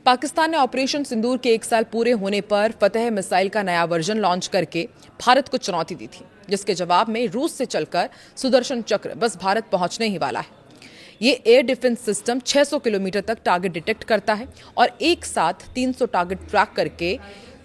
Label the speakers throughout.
Speaker 1: पाकिस्तान ने ऑपरेशन सिंदूर के 1 साल पूरे होने पर फतेह मिसाइल का नया वर्जन लॉन्च करके भारत को चुनौती दी थी, जिसके जवाब में रूस से चलकर सुदर्शन चक्र बस भारत पहुंचने ही वाला है। ये एयर डिफेंस सिस्टम 600 किलोमीटर तक टारगेट डिटेक्ट करता है और एक साथ 300 टारगेट ट्रैक करके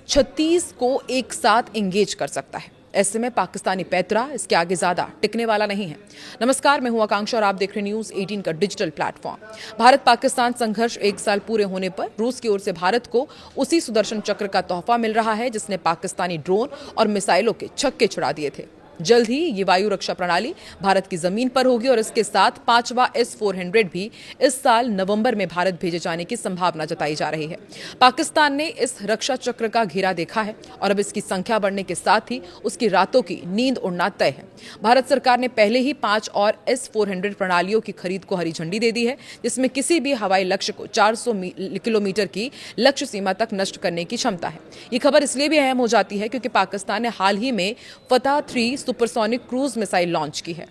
Speaker 1: 36 को एक साथ एंगेज कर सकता है। ऐसे में पाकिस्तानी पैतरा इसके आगे ज्यादा टिकने वाला नहीं है। नमस्कार, मैं हूं आकांक्षा और आप देख रहे हैं न्यूज 18 का डिजिटल प्लेटफॉर्म। भारत पाकिस्तान संघर्ष 1 साल पूरे होने पर रूस की ओर से भारत को उसी सुदर्शन चक्र का तोहफा मिल रहा है जिसने पाकिस्तानी ड्रोन और मिसाइलों के छक्के छुड़ा दिए थे। जल्द ही ये वायु रक्षा प्रणाली भारत की जमीन पर होगी और इसके साथ 5वां S-400 भी इस साल नवंबर में भारत भेजे जाने की संभावना जताई जा रही है। पाकिस्तान ने इस रक्षा चक्र का घेरा देखा है और अब इसकी संख्या बढ़ने के साथ ही उसकी रातों की नींद उड़ना तय है। भारत सरकार ने पहले ही 5 और S-400 प्रणालियों की खरीद को हरी झंडी दे दी है, जिसमें किसी भी हवाई लक्ष्य को 400 किलोमीटर की लक्ष्य सीमा तक नष्ट करने की क्षमता है। ये खबर इसलिए भी अहम हो जाती है क्योंकि पाकिस्तान ने हाल ही में फतह 3 सुपरसोनिक क्रूज मिसाइल लॉन्च की है।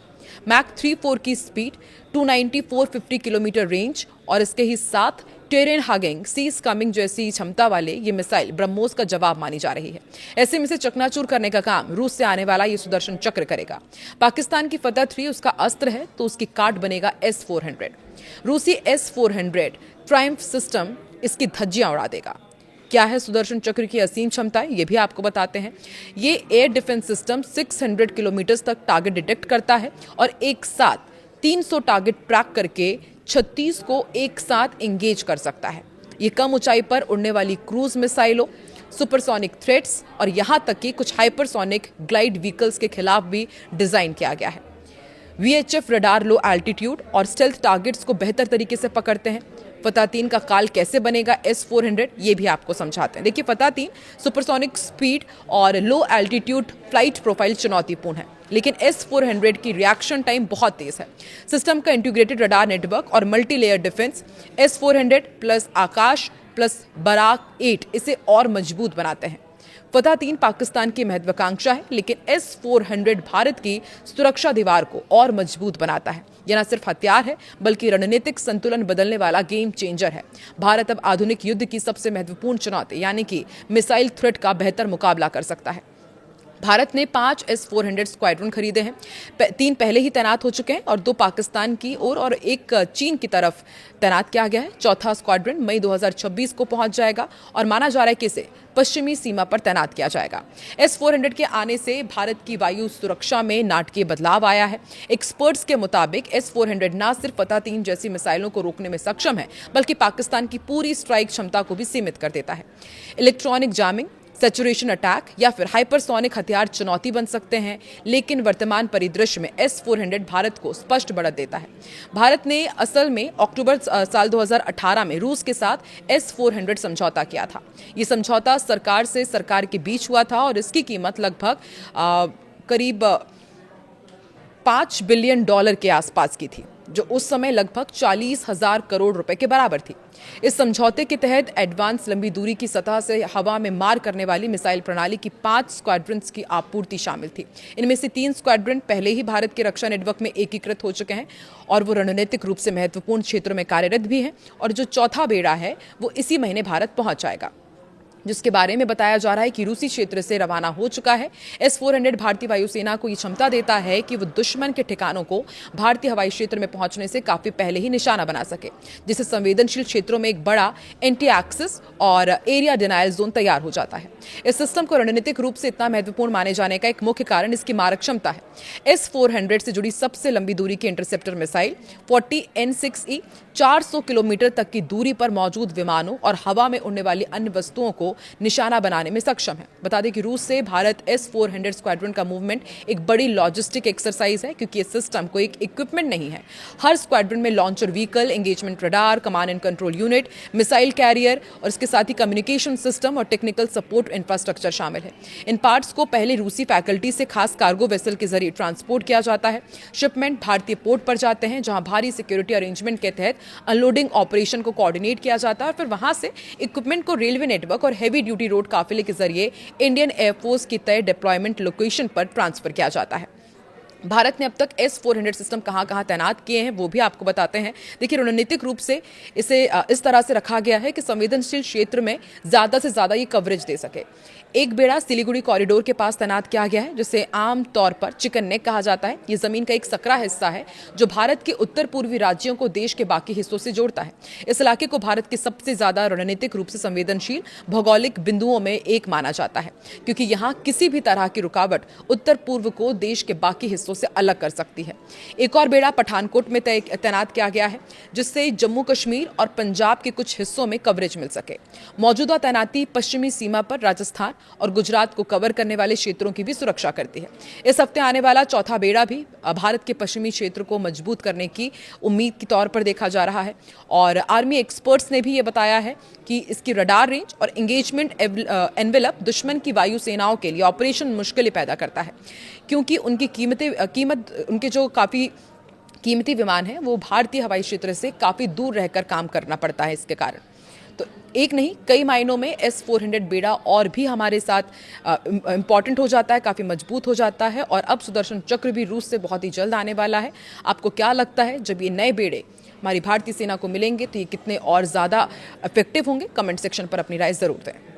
Speaker 1: मैक 3-4 की स्पीड, 290-450 किलोमीटर रेंज और इसके ही साथ टेरेन हगिंग, सीज कमिंग जैसी क्षमता वाले ये मिसाइल ब्रह्मोस का जवाब मानी जा रही है। ऐसे में से चकनाचूर करने का काम रूस से आने वाला ये सुदर्शन चक्र करेगा। पाकिस्तान की फतह 3 उसका अस्त्र है तो उसकी काट बनेगा S-400। रूसी S-400 ट्रायम्फ सिस्टम इसकी धज्जियां उड़ा देगा। क्या है सुदर्शन चक्र की असीम क्षमताएं, ये भी आपको बताते हैं। ये एयर डिफेंस सिस्टम 600 किलोमीटर तक टारगेट डिटेक्ट करता है और एक साथ 300 टारगेट ट्रैक करके 36 को एक साथ एंगेज कर सकता है। ये कम ऊंचाई पर उड़ने वाली क्रूज मिसाइलों, सुपरसोनिक थ्रेट्स और यहां तक कि कुछ हाइपरसोनिक ग्लाइड व्हीकल्स के खिलाफ भी डिजाइन किया गया है। VHF रडार लो एल्टीट्यूड और स्टेल्थ टारगेट्स को बेहतर तरीके से पकड़ते हैं। फतह 3 का काल कैसे बनेगा S-400, ये भी आपको समझाते हैं। देखिए, फतह 3 सुपरसोनिक स्पीड और लो एल्टीट्यूड फ्लाइट प्रोफाइल चुनौतीपूर्ण है, लेकिन S-400 की रिएक्शन टाइम बहुत तेज है। सिस्टम का इंटीग्रेटेड रडार नेटवर्क और multi layer defence S-400 plus Akash plus Barak 8 इसे और मजबूत बनाते हैं। फतह 3 पाकिस्तान की महत्वाकांक्षा है, लेकिन S-400 भारत की सुरक्षा दीवार को और मजबूत बनाता है। यह न सिर्फ हथियार है बल्कि रणनीतिक संतुलन बदलने वाला गेम चेंजर है। भारत अब आधुनिक युद्ध की सबसे महत्वपूर्ण चुनौती यानी कि मिसाइल थ्रेट का बेहतर मुकाबला कर सकता है। भारत ने 5 S-400 स्क्वाड्रन खरीदे हैं। 3 पहले ही तैनात हो चुके हैं और 2 पाकिस्तान की ओर और एक चीन की तरफ तैनात किया गया है। चौथा स्क्वाड्रन मई 2026 को पहुंच जाएगा और माना जा रहा है कि इसे पश्चिमी सीमा पर तैनात किया जाएगा। S-400 के आने से भारत की वायु सुरक्षा में नाटकीय बदलाव आया है। एक्सपर्ट्स के मुताबिक S-400 न सिर्फ फतह 3 जैसी मिसाइलों को रोकने में सक्षम है, बल्कि पाकिस्तान की पूरी स्ट्राइक क्षमता को भी सीमित कर देता है। इलेक्ट्रॉनिक जामिंग, सैचुरेशन अटैक या फिर हाइपरसोनिक हथियार चुनौती बन सकते हैं, लेकिन वर्तमान परिदृश्य में S-400 भारत को स्पष्ट बढ़त देता है। भारत ने असल में अक्टूबर साल 2018 में रूस के साथ S-400 समझौता किया था। ये समझौता सरकार से सरकार के बीच हुआ था और इसकी कीमत लगभग करीब $5 बिलियन के आसपास की थी, जो उस समय लगभग 40,000 करोड़ रुपए के बराबर थी। इस समझौते के तहत एडवांस लंबी दूरी की सतह से हवा में मार करने वाली मिसाइल प्रणाली की 5 स्क्वाड्रन्स की आपूर्ति शामिल थी। इनमें से 3 स्क्वाड्रन पहले ही भारत के रक्षा नेटवर्क में एकीकृत हो चुके हैं और वो रणनीतिक रूप से महत्वपूर्ण क्षेत्रों में कार्यरत भी हैं, और जो चौथा बेड़ा है वो इसी महीने भारत पहुंच जाएगा, जिसके बारे में बताया जा रहा है कि रूसी क्षेत्र से रवाना हो चुका है। S-400 भारतीय वायुसेना को ये क्षमता देता है कि वो दुश्मन के ठिकानों को भारतीय हवाई क्षेत्र में पहुंचने से काफी पहले ही निशाना बना सके, जिससे संवेदनशील क्षेत्रों में एक बड़ा एंटी एक्सेस और एरिया डिनायल जोन तैयार हो जाता है। इस सिस्टम को रणनीतिक रूप से इतना महत्वपूर्ण माने जाने का एक मुख्य कारण इसकी मारक क्षमता है। S-400 से जुड़ी सबसे लंबी दूरी की इंटरसेप्टर मिसाइल 40 N6E 400 किलोमीटर तक की दूरी पर मौजूद विमानों और हवा में उड़ने वाली अन्य वस्तुओं को निशाना बनाने में सक्षम है। बता दें कि रूस से भारत S-400 स्क्वाड्रन का मूवमेंट एक बड़ी लॉजिस्टिक एक्सरसाइज है, क्योंकि इस सिस्टम को एक इक्विपमेंट नहीं है। हर स्क्वाड्रन में launcher vehicle, engagement radar, command and control unit, missile carrier और इसके साथ ही कम्युनिकेशन सिस्टम और टेक्निकल सपोर्ट इंफ्रास्ट्रक्चर शामिल है। इन पार्ट्स को पहले रूसी फैकल्टी से खास कार्गो वेसल के जरिए ट्रांसपोर्ट किया जाता है। शिपमेंट भारतीय पोर्ट पर जाते हैं, जहां भारी सिक्योरिटी अरेंजमेंट के तहत अनलोडिंग ऑपरेशन को कोऑर्डिनेट किया जाता है और फिर वहां से इक्विपमेंट को रेलवे नेटवर्क और हेवी ड्यूटी रोड काफिले के जरिए इंडियन एयरफोर्स की तय डिप्लॉयमेंट लोकेशन पर ट्रांसफर किया जाता है। भारत ने अब तक S-400 सिस्टम कहां कहां तैनात किए हैं वो भी आपको बताते हैं। देखिए, रणनीतिक रूप से इसे इस तरह से रखा गया है कि संवेदनशील क्षेत्र में ज्यादा से ज्यादा ये कवरेज दे सके। एक बेड़ा सिलीगुड़ी कॉरिडोर के पास तैनात किया गया है, जिसे आम तौर पर चिकन नेक कहा जाता है। ये जमीन का एक सकरा हिस्सा है जो भारत के उत्तर पूर्वी राज्यों को देश के बाकी हिस्सों से जोड़ता है। इस इलाके को भारत के सबसे ज्यादा रणनीतिक रूप से संवेदनशील भौगोलिक बिंदुओं में एक माना जाता है, क्योंकि यहाँ किसी भी तरह की रुकावट उत्तर पूर्व को देश के बाकी हिस्सों से अलग कर सकती है। एक और बेड़ा पठानकोट में तैनात किया गया है, जिससे जम्मू कश्मीर और पंजाब के कुछ हिस्सों में कवरेज मिल सके। मौजूदा तैनाती पश्चिमी सीमा पर राजस्थान और गुजरात को कवर करने वाले क्षेत्रों की भी सुरक्षा करती है। इस हफ्ते आने वाला चौथा बेड़ा भी भारत के पश्चिमी क्षेत्र को मजबूत करने की उम्मीद के तौर पर देखा जा रहा है, और आर्मी एक्सपर्ट्स ने भी ये बताया है कि इसकी रडार रेंज और एंगेजमेंट एनवेलप दुश्मन की वायु सेनाओं के लिए ऑपरेशन मुश्किलें पैदा करता है, क्योंकि उनकी उनके जो काफ़ी कीमती विमान हैं वो भारतीय हवाई क्षेत्र से काफ़ी दूर रहकर काम करना पड़ता है। इसके कारण तो एक नहीं, कई मायनों में S-400 बेड़ा और भी हमारे साथ इम्पॉर्टेंट हो जाता है, काफ़ी मजबूत हो जाता है। और अब सुदर्शन चक्र भी रूस से बहुत ही जल्द आने वाला है। आपको क्या लगता है, जब ये नए बेड़े हमारी भारतीय सेना को मिलेंगे तो ये कितने और ज़्यादा इफेक्टिव होंगे? कमेंट सेक्शन पर अपनी राय ज़रूर दें।